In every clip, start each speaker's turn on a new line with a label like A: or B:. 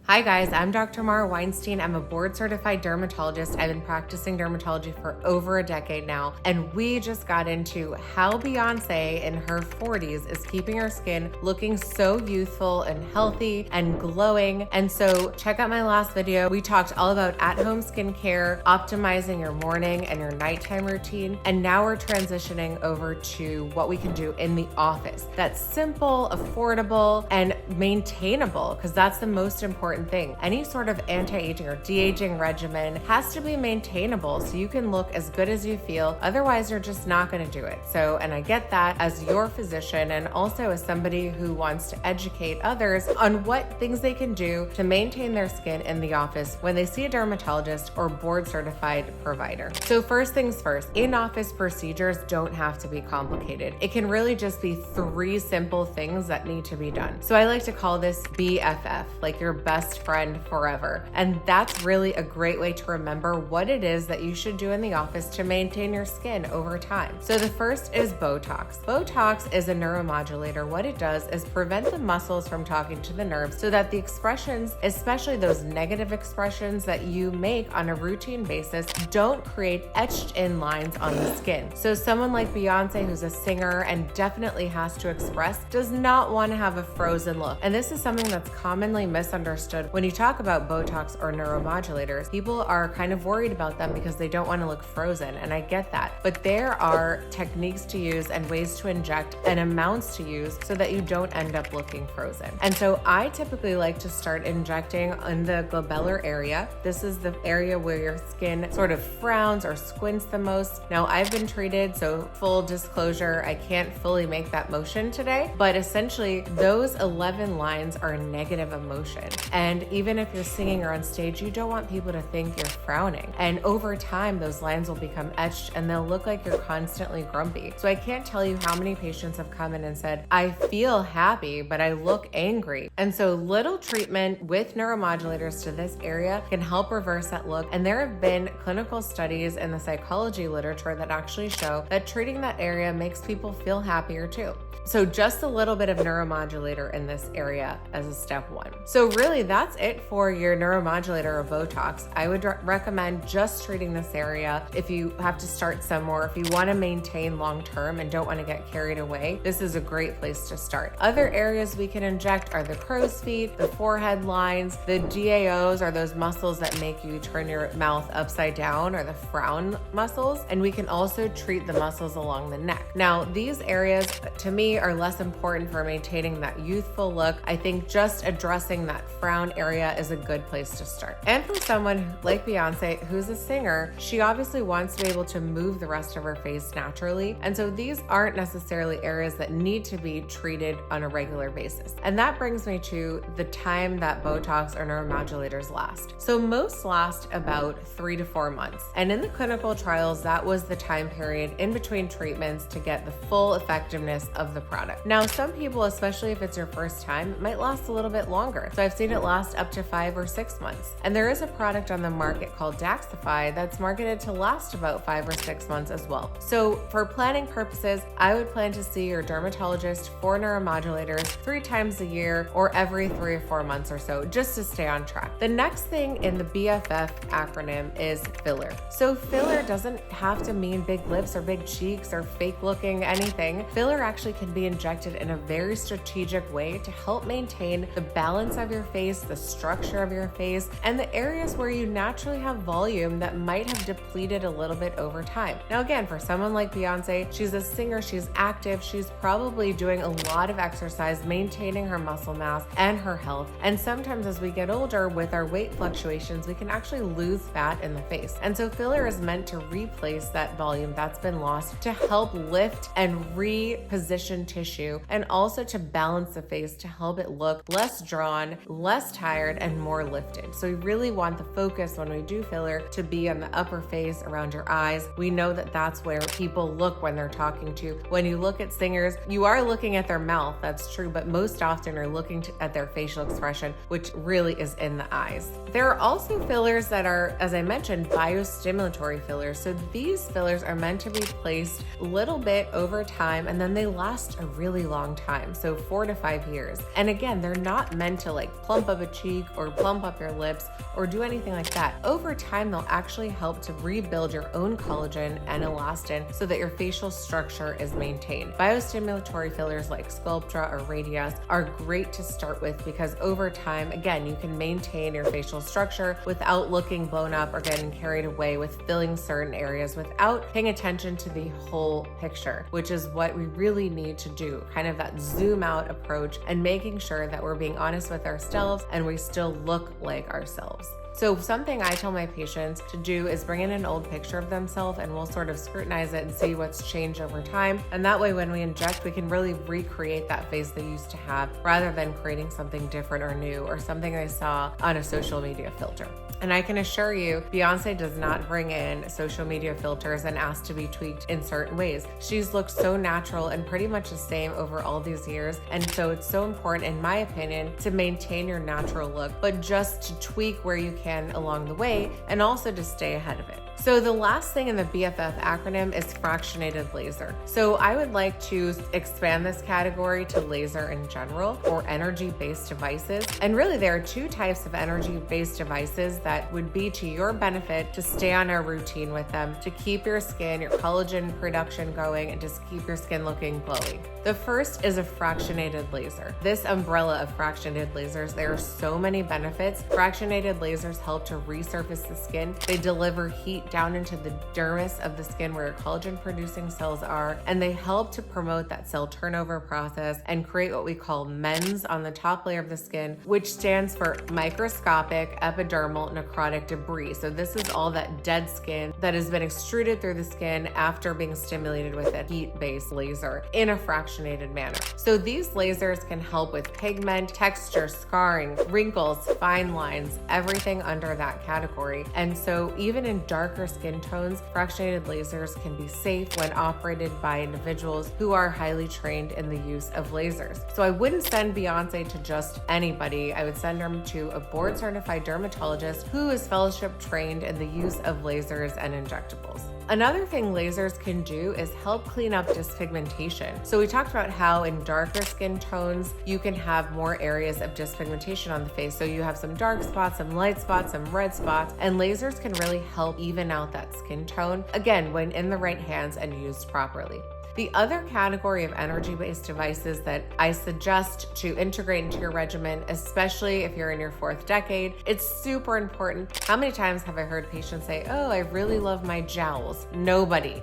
A: Hi guys, I'm Dr. Mara Weinstein. I'm a board-certified dermatologist. I've been practicing dermatology for over a decade now, and we just got into how Beyoncé in her 40s is keeping her skin looking so youthful and healthy and glowing. And so check out my last video. We talked all about at-home skincare, optimizing your morning and your nighttime routine, and now we're transitioning over to what we can do in the office. That's simple, affordable, and maintainable, because that's the most important thing. Any sort of anti-aging or de-aging regimen has to be maintainable so you can look as good as you feel. Otherwise, you're just not going to do it. So, and I get that as your physician and also as somebody who wants to educate others on what things they can do to maintain their skin in the office when they see a dermatologist or board-certified provider. So first things first, in-office procedures don't have to be complicated. It can really just be 3 simple things that need to be done. So I like to call this BFF, like your best friend forever. And that's really a great way to remember what it is that you should do in the office to maintain your skin over time. So the first is Botox. Botox is a neuromodulator. What it does is prevent the muscles from talking to the nerves so that the expressions, especially those negative expressions that you make on a routine basis, don't create etched in lines on the skin. So someone like Beyoncé, who's a singer and definitely has to express, does not want to have a frozen look. And this is something that's commonly misunderstood when you talk about Botox or neuromodulators. People are kind of worried about them because they don't want to look frozen, and I get that. But there are techniques to use and ways to inject and amounts to use so that you don't end up looking frozen. And so I typically like to start injecting in the glabellar area. This is the area where your skin sort of frowns or squints the most. Now, I've been treated, so full disclosure, I can't fully make that motion today, but essentially those 11 lines are negative emotion. And even if you're singing or on stage, you don't want people to think you're frowning. And over time, those lines will become etched and they'll look like you're constantly grumpy. So I can't tell you how many patients have come in and said, I feel happy, but I look angry. And so little treatment with neuromodulators to this area can help reverse that look. And there have been clinical studies in the psychology literature that actually show that treating that area makes people feel happier too. So just a little bit of neuromodulator in this area as a step 1. So really that's it for your neuromodulator or Botox. I would recommend just treating this area. If you have to start somewhere, if you want to maintain long-term and don't want to get carried away, this is a great place to start. Other areas we can inject are the crow's feet, the forehead lines, the DAOs are those muscles that make you turn your mouth upside down, or the frown muscles. And we can also treat the muscles along the neck. Now, these areas to me are less important for maintaining that youthful look. I think just addressing that frown area is a good place to start. And for someone like Beyoncé, who's a singer, she obviously wants to be able to move the rest of her face naturally. And so these aren't necessarily areas that need to be treated on a regular basis. And that brings me to the time that Botox or neuromodulators last. So most last about 3 to 4 months. And in the clinical trials, that was the time period in between treatments to get the full effectiveness of the product. Now, some people, especially if it's your first time, it might last a little bit longer. So I've seen it last up to 5 or 6 months. And there is a product on the market called Daxxify that's marketed to last about 5 or 6 months as well. So for planning purposes, I would plan to see your dermatologist for neuromodulators 3 times a year or every 3 or 4 months or so, just to stay on track. The next thing in the BFF acronym is filler. So filler doesn't have to mean big lips or big cheeks or fake looking anything. Filler actually can be injected in a very strategic way to help maintain the balance of your face, the structure of your face, and the areas where you naturally have volume that might have depleted a little bit over time. Now again, for someone like Beyoncé, she's a singer, she's active, she's probably doing a lot of exercise, maintaining her muscle mass and her health. And sometimes as we get older with our weight fluctuations, we can actually lose fat in the face. And so filler is meant to replace that volume that's been lost, to help lift and reposition tissue, and also to balance the face to help it look less drawn, less tired, and more lifted. So we really want the focus when we do filler to be on the upper face, around your eyes. We know that that's where people look when they're talking to. When you look at singers, you are looking at their mouth, that's true, but most often are looking at their facial expression, which really is in the eyes. There are also fillers that are, as I mentioned, biostimulatory fillers. So these fillers are meant to be placed a little bit over time, and then they last last a really long time, so 4 to 5 years. And again, they're not meant to like plump up a cheek or plump up your lips or do anything like that. Over time, they'll actually help to rebuild your own collagen and elastin so that your facial structure is maintained. Biostimulatory fillers like Sculptra or Radius are great to start with because over time, again, you can maintain your facial structure without looking blown up or getting carried away with filling certain areas without paying attention to the whole picture, which is what we really need to do, kind of that zoom out approach and making sure that we're being honest with ourselves and we still look like ourselves. So something I tell my patients to do is bring in an old picture of themselves and we'll sort of scrutinize it and see what's changed over time. And that way when we inject, we can really recreate that face they used to have rather than creating something different or new or something they saw on a social media filter. And I can assure you, Beyoncé does not bring in social media filters and ask to be tweaked in certain ways. She's looked so natural and pretty much the same over all these years. And so it's so important, in my opinion, to maintain your natural look, but just to tweak where you can along the way and also to stay ahead of it. So the last thing in the BFF acronym is fractionated laser. So I would like to expand this category to laser in general or energy-based devices. And really there are two types of energy-based devices that would be to your benefit to stay on a routine with them, to keep your skin, your collagen production going, and just keep your skin looking glowy. The first is a fractionated laser. This umbrella of fractionated lasers, there are so many benefits. Fractionated lasers help to resurface the skin. They deliver heat down into the dermis of the skin where your collagen producing cells are, and they help to promote that cell turnover process and create what we call MENS on the top layer of the skin, which stands for microscopic epidermal necrotic debris. So this is all that dead skin that has been extruded through the skin after being stimulated with a heat-based laser in a fractionated manner. So these lasers can help with pigment, texture, scarring, wrinkles, fine lines, everything under that category. And so even in darker skin tones, fractionated lasers can be safe when operated by individuals who are highly trained in the use of lasers. So I wouldn't send Beyoncé to just anybody. I would send her to a board certified dermatologist who is fellowship trained in the use of lasers and injectables. Another thing lasers can do is help clean up dyspigmentation. So we talked about how in darker skin tones, you can have more areas of dyspigmentation on the face. So you have some dark spots, some light spots, some red spots, and lasers can really help even out that skin tone, again, when in the right hands and used properly. The other category of energy-based devices that I suggest to integrate into your regimen, especially if you're in your 4th decade, it's super important. How many times have I heard patients say, oh, I really love my jowls? Nobody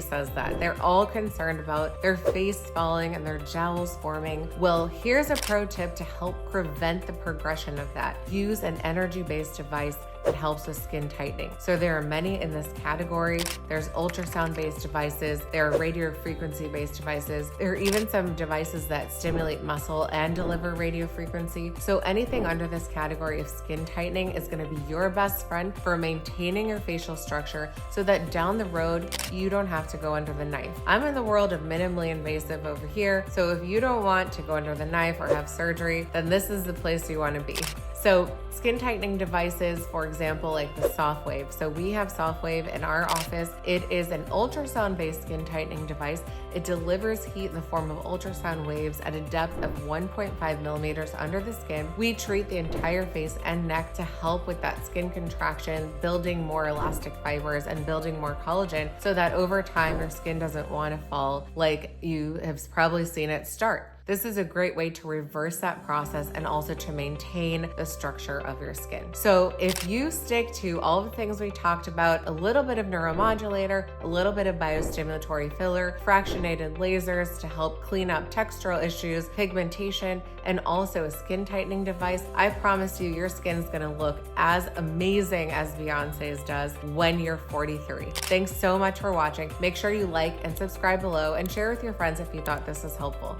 A: says that. They're all concerned about their face falling and their jowls forming. Well, here's a pro tip to help prevent the progression of that. Use an energy-based device that helps with skin tightening. So there are many in this category. There's ultrasound-based devices, there are radio frequency-based devices, there are even some devices that stimulate muscle and deliver radio frequency. So anything under this category of skin tightening is gonna be your best friend for maintaining your facial structure so that down the road, you don't have to go under the knife. I'm in the world of minimally invasive over here, so if you don't want to go under the knife or have surgery, then this is the place you wanna be. So skin tightening devices, for example, like the SoftWave. So we have SoftWave in our office. It is an ultrasound-based skin tightening device. It delivers heat in the form of ultrasound waves at a depth of 1.5 millimeters under the skin. We treat the entire face and neck to help with that skin contraction, building more elastic fibers and building more collagen so that over time your skin doesn't want to fall like you have probably seen it start. This is a great way to reverse that process and also to maintain the structure of your skin. So if you stick to all the things we talked about, a little bit of neuromodulator, a little bit of biostimulatory filler, fractionated lasers to help clean up textural issues, pigmentation, and also a skin tightening device, I promise you your skin's gonna look as amazing as Beyonce's does when you're 43. Thanks so much for watching. Make sure you like and subscribe below and share with your friends if you thought this was helpful.